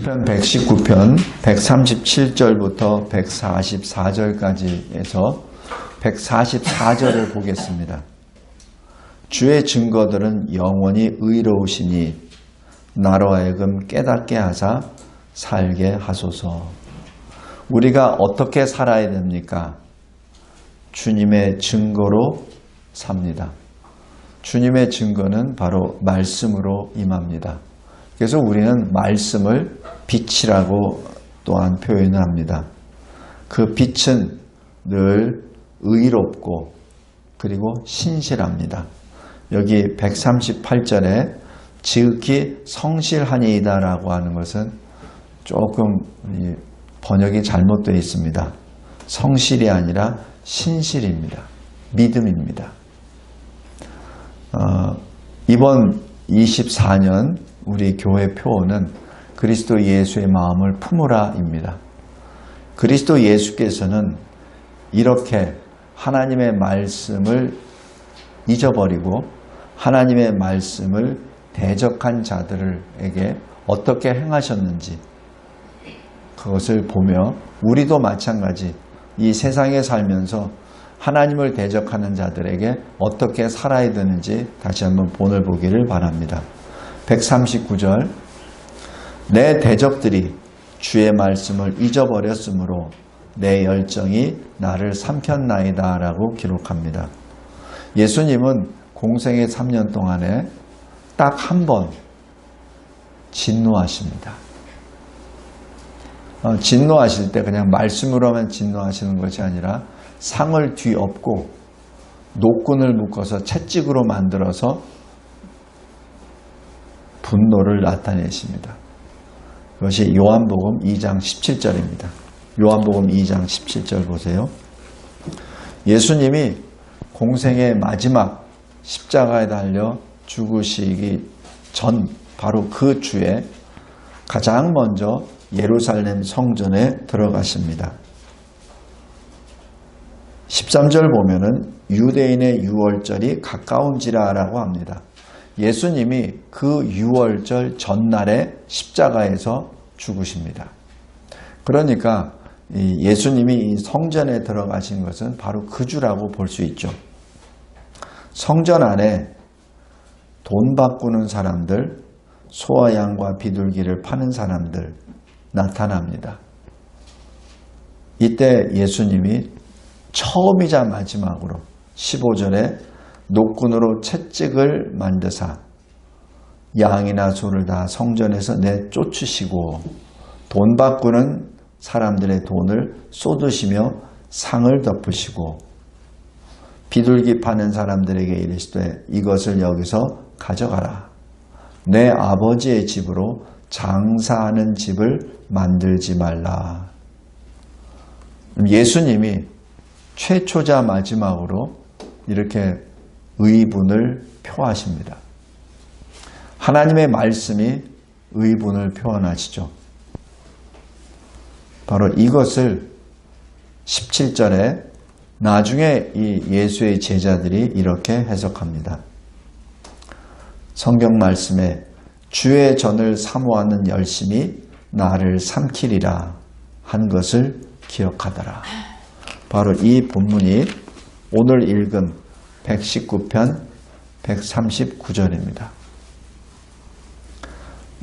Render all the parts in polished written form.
시편 119편 137절부터 144절까지에서 144절을 보겠습니다. 주의 증거들은 영원히 의로우시니 나로 하여금 깨닫게 하사 살게 하소서. 우리가 어떻게 살아야 됩니까? 주님의 증거로 삽니다. 주님의 증거는 바로 말씀으로 임합니다. 그래서 우리는 말씀을 빛이라고 또한 표현을 합니다. 그 빛은 늘 의롭고 그리고 신실합니다. 여기 138절에 지극히 성실하니이다 라고 하는 것은 조금 번역이 잘못되어 있습니다. 성실이 아니라 신실입니다. 믿음입니다. 이번 24년 우리 교회 표어는 그리스도 예수의 마음을 품으라입니다. 그리스도 예수께서는 이렇게 하나님의 말씀을 잊어버리고 하나님의 말씀을 대적한 자들에게 어떻게 행하셨는지 그것을 보며 우리도 마찬가지 이 세상에 살면서 하나님을 대적하는 자들에게 어떻게 살아야 되는지 다시 한번 본을 보기를 바랍니다. 139절 내 대적들이 주의 말씀을 잊어버렸으므로 내 열정이 나를 삼켰나이다 라고 기록합니다. 예수님은 공생의 3년 동안에 딱 한 번 진노하십니다. 진노하실 때 그냥 말씀으로만 진노하시는 것이 아니라 상을 뒤엎고 노끈을 묶어서 채찍으로 만들어서 분노를 나타내십니다. 그것이 요한복음 2장 17절입니다. 요한복음 2장 17절 보세요. 예수님이 공생의 마지막 십자가에 달려 죽으시기 전 바로 그 주에 가장 먼저 예루살렘 성전에 들어가십니다. 13절 보면은 유대인의 유월절이 가까운지라 라고 합니다. 예수님이 그 유월절 전날에 십자가에서 죽으십니다. 그러니까 예수님이 성전에 들어가신 것은 바로 그 주라고 볼 수 있죠. 성전 안에 돈 바꾸는 사람들, 소와 양과 비둘기를 파는 사람들 나타납니다. 이때 예수님이 처음이자 마지막으로 15절에 노끈으로 채찍을 만드사 양이나 소를 다 성전에서 내쫓으시고 돈 바꾸는 사람들의 돈을 쏟으시며 상을 덮으시고 비둘기 파는 사람들에게 이르시되 이것을 여기서 가져가라. 내 아버지의 집으로 장사하는 집을 만들지 말라. 예수님이 최초자 마지막으로 이렇게 의분을 표하십니다. 하나님의 말씀이 의분을 표현하시죠. 바로 이것을 17절에 나중에 이 예수의 제자들이 이렇게 해석합니다. 성경 말씀에 주의 전을 사모하는 열심이 나를 삼키리라 한 것을 기억하더라. 바로 이 본문이 오늘 읽은 119편 139절입니다.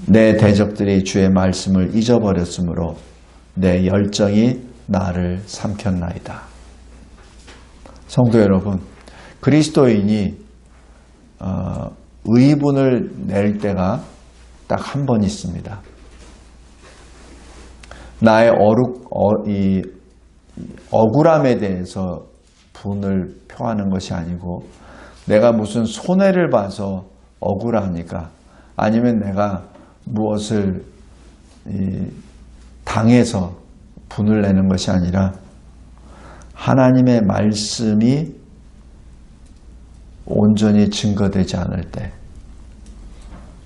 내 대적들이 주의 말씀을 잊어버렸으므로 내 열정이 나를 삼켰나이다. 성도 여러분, 그리스도인이 의분을 낼 때가 딱 한 번 있습니다. 나의 억울함에 대해서 분을 표하는 것이 아니고 내가 무슨 손해를 봐서 억울하니까 아니면 내가 무엇을 당해서 분을 내는 것이 아니라 하나님의 말씀이 온전히 증거되지 않을 때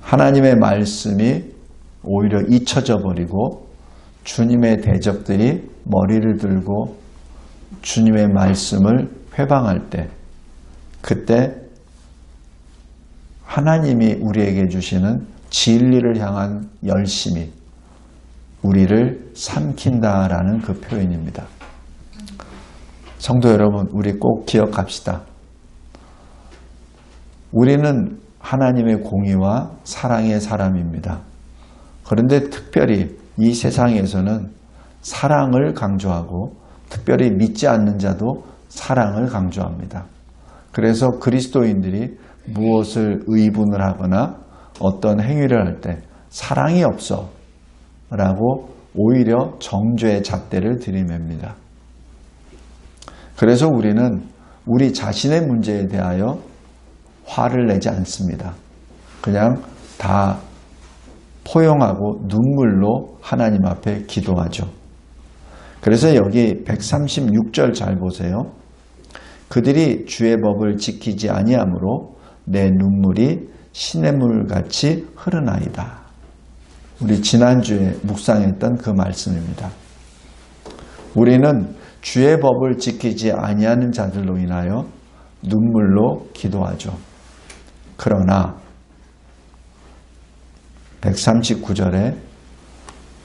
하나님의 말씀이 오히려 잊혀져 버리고 주님의 대적들이 머리를 들고 주님의 말씀을 회방할 때 그때 하나님이 우리에게 주시는 진리를 향한 열심이 우리를 삼킨다라는 그 표현입니다. 성도 여러분, 우리 꼭 기억합시다. 우리는 하나님의 공의와 사랑의 사람입니다. 그런데 특별히 이 세상에서는 사랑을 강조하고 특별히 믿지 않는 자도 사랑을 강조합니다. 그래서 그리스도인들이 무엇을 의분을 하거나 어떤 행위를 할 때 사랑이 없어 라고 오히려 정죄의 잣대를 들이맵니다. 그래서 우리는 우리 자신의 문제에 대하여 화를 내지 않습니다. 그냥 다 포용하고 눈물로 하나님 앞에 기도하죠. 그래서 여기 136절 잘 보세요. 그들이 주의 법을 지키지 아니하므로 내 눈물이 시냇물같이 흐르나이다. 우리 지난주에 묵상했던 그 말씀입니다. 우리는 주의 법을 지키지 아니하는 자들로 인하여 눈물로 기도하죠. 그러나 139절에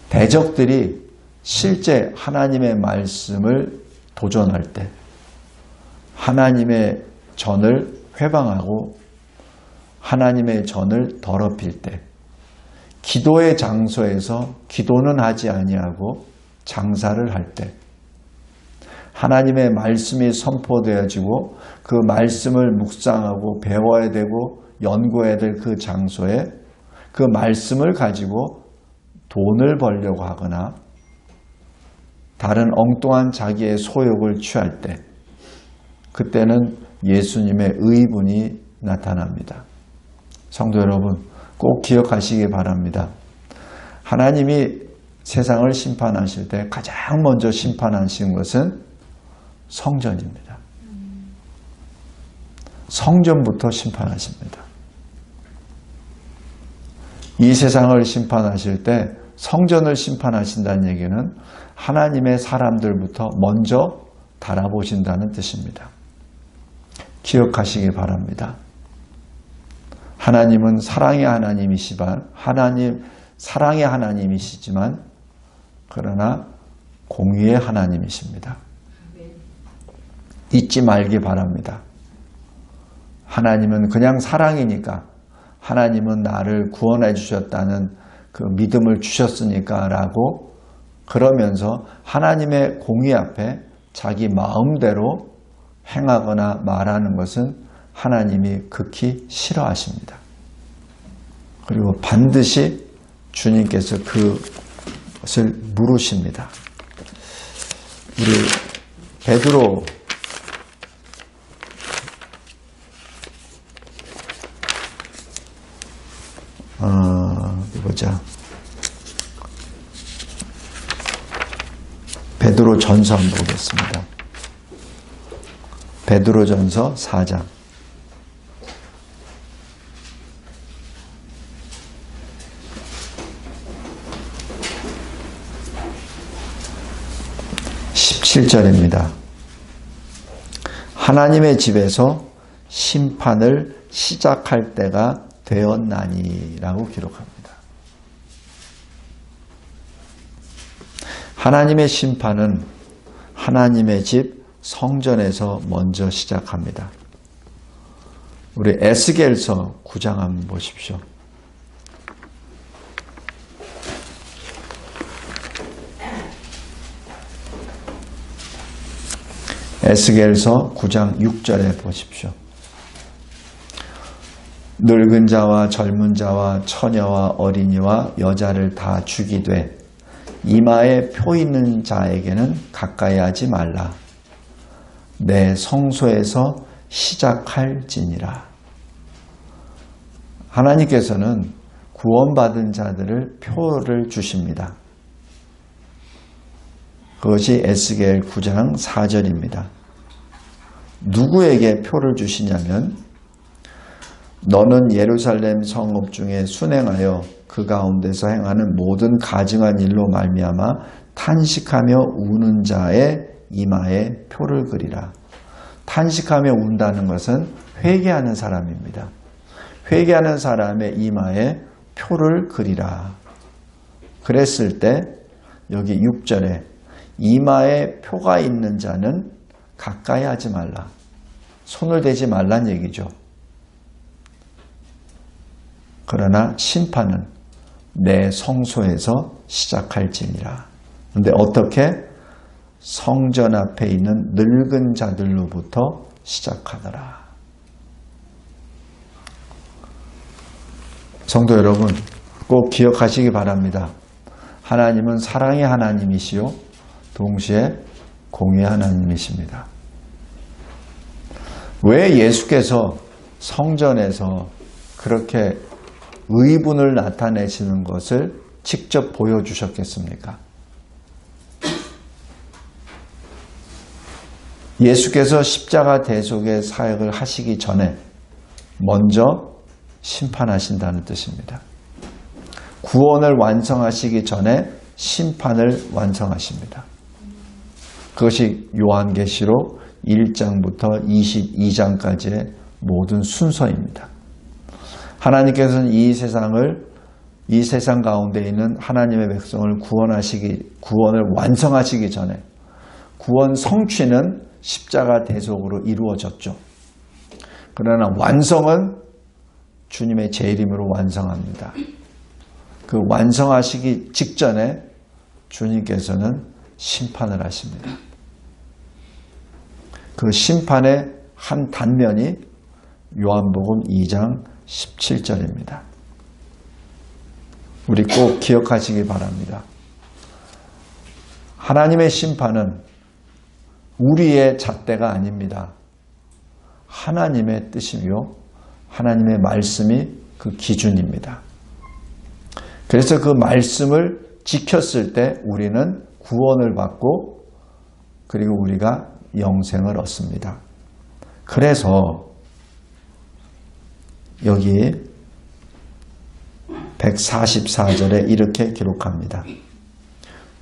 대적들이 실제 하나님의 말씀을 도전할 때 하나님의 전을 회방하고 하나님의 전을 더럽힐 때 기도의 장소에서 기도는 하지 아니하고 장사를 할 때 하나님의 말씀이 선포되어지고 그 말씀을 묵상하고 배워야 되고 연구해야 될 그 장소에 그 말씀을 가지고 돈을 벌려고 하거나 다른 엉뚱한 자기의 소욕을 취할 때 그때는 예수님의 의분이 나타납니다. 성도 여러분, 꼭 기억하시기 바랍니다. 하나님이 세상을 심판하실 때 가장 먼저 심판하신 것은 성전입니다. 성전부터 심판하십니다. 이 세상을 심판하실 때 성전을 심판하신다는 얘기는 하나님의 사람들부터 먼저 달아보신다는 뜻입니다. 기억하시기 바랍니다. 하나님은 사랑의 하나님이시지만 그러나 공의의 하나님이십니다. 잊지 말기 바랍니다. 하나님은 그냥 사랑이니까 하나님은 나를 구원해 주셨다는 그 믿음을 주셨으니까 라고 그러면서 하나님의 공의 앞에 자기 마음대로 행하거나 말하는 것은 하나님이 극히 싫어하십니다. 그리고 반드시 주님께서 그것을 물으십니다. 우리 베드로 보자. 베드로 전서 한번 보겠습니다. 베드로 전서 4장. 17절입니다. 하나님의 집에서 심판을 시작할 때가 되었나니 라고 기록합니다. 하나님의 심판은 하나님의 집 성전에서 먼저 시작합니다. 우리 에스겔서 9장 한번 보십시오. 에스겔서 9장 6절에 보십시오. 늙은 자와 젊은 자와 처녀와 어린이와 여자를 다 죽이되 이마에 표 있는 자에게는 가까이 하지 말라. 내 성소에서 시작할지니라. 하나님께서는 구원받은 자들을 표를 주십니다. 그것이 에스겔 9장 4절입니다. 누구에게 표를 주시냐면 너는 예루살렘 성읍 중에 순행하여 그 가운데서 행하는 모든 가증한 일로 말미암아 탄식하며 우는 자의 이마에 표를 그리라. 탄식하며 운다는 것은 회개하는 사람입니다. 회개하는 사람의 이마에 표를 그리라. 그랬을 때 여기 6절에 이마에 표가 있는 자는 가까이 하지 말라. 손을 대지 말란 얘기죠. 그러나 심판은 내 성소에서 시작할지니라. 그런데 어떻게? 성전 앞에 있는 늙은 자들로부터 시작하더라. 성도 여러분, 꼭 기억하시기 바랍니다. 하나님은 사랑의 하나님이시요 동시에 공의의 하나님이십니다. 왜 예수께서 성전에서 그렇게 의분을 나타내시는 것을 직접 보여주셨겠습니까? 예수께서 십자가 대속의 사역을 하시기 전에 먼저 심판하신다는 뜻입니다. 구원을 완성하시기 전에 심판을 완성하십니다. 그것이 요한계시록 1장부터 22장까지의 모든 순서입니다. 하나님께서는 이 세상 가운데 있는 하나님의 백성을 구원을 완성하시기 전에 구원 성취는 십자가 대속으로 이루어졌죠. 그러나 완성은 주님의 제 이름으로 완성합니다. 그 완성하시기 직전에 주님께서는 심판을 하십니다. 그 심판의 한 단면이 요한복음 2장 17절입니다. 우리 꼭 기억하시기 바랍니다. 하나님의 심판은 우리의 잣대가 아닙니다. 하나님의 뜻이며 하나님의 말씀이 그 기준입니다. 그래서 그 말씀을 지켰을 때 우리는 구원을 받고 그리고 우리가 영생을 얻습니다. 그래서 여기 144절에 이렇게 기록합니다.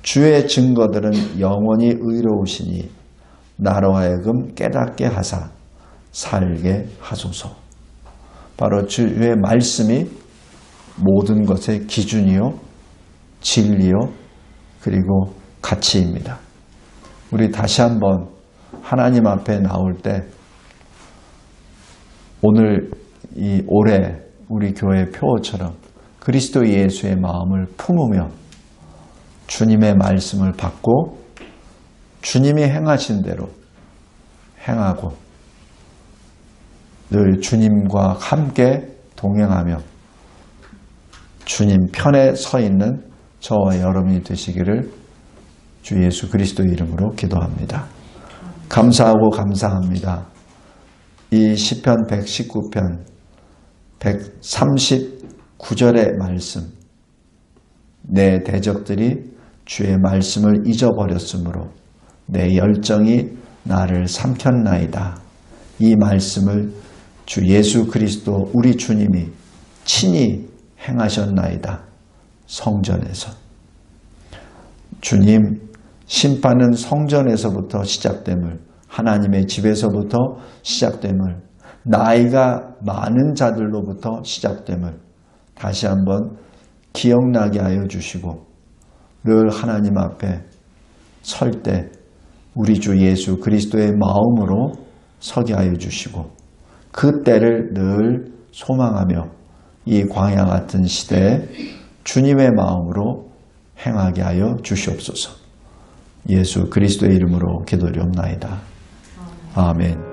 주의 증거들은 영원히 의로우시니 나로 하여금 깨닫게 하사 살게 하소서. 바로 주의 말씀이 모든 것의 기준이요, 진리요, 그리고 가치입니다. 우리 다시 한번 하나님 앞에 나올 때 올해 우리 교회 표어처럼 그리스도 예수의 마음을 품으며 주님의 말씀을 받고 주님이 행하신 대로 행하고 늘 주님과 함께 동행하며 주님 편에 서 있는 저와 여러분이 되시기를 주 예수 그리스도의 이름으로 기도합니다. 감사하고 감사합니다. 이 시편 119편 139절의 말씀, 내 대적들이 주의 말씀을 잊어버렸으므로 내 열정이 나를 삼켰나이다. 이 말씀을 주 예수 그리스도 우리 주님이 친히 행하셨나이다. 성전에서. 주님, 심판은 성전에서부터 시작됨을, 하나님의 집에서부터 시작됨을, 나이가 많은 자들로부터 시작됨을 다시 한번 기억나게 하여 주시고 늘 하나님 앞에 설 때 우리 주 예수 그리스도의 마음으로 서게 하여 주시고 그 때를 늘 소망하며 이 광야 같은 시대에 주님의 마음으로 행하게 하여 주시옵소서. 예수 그리스도의 이름으로 기도드리옵나이다. 아멘.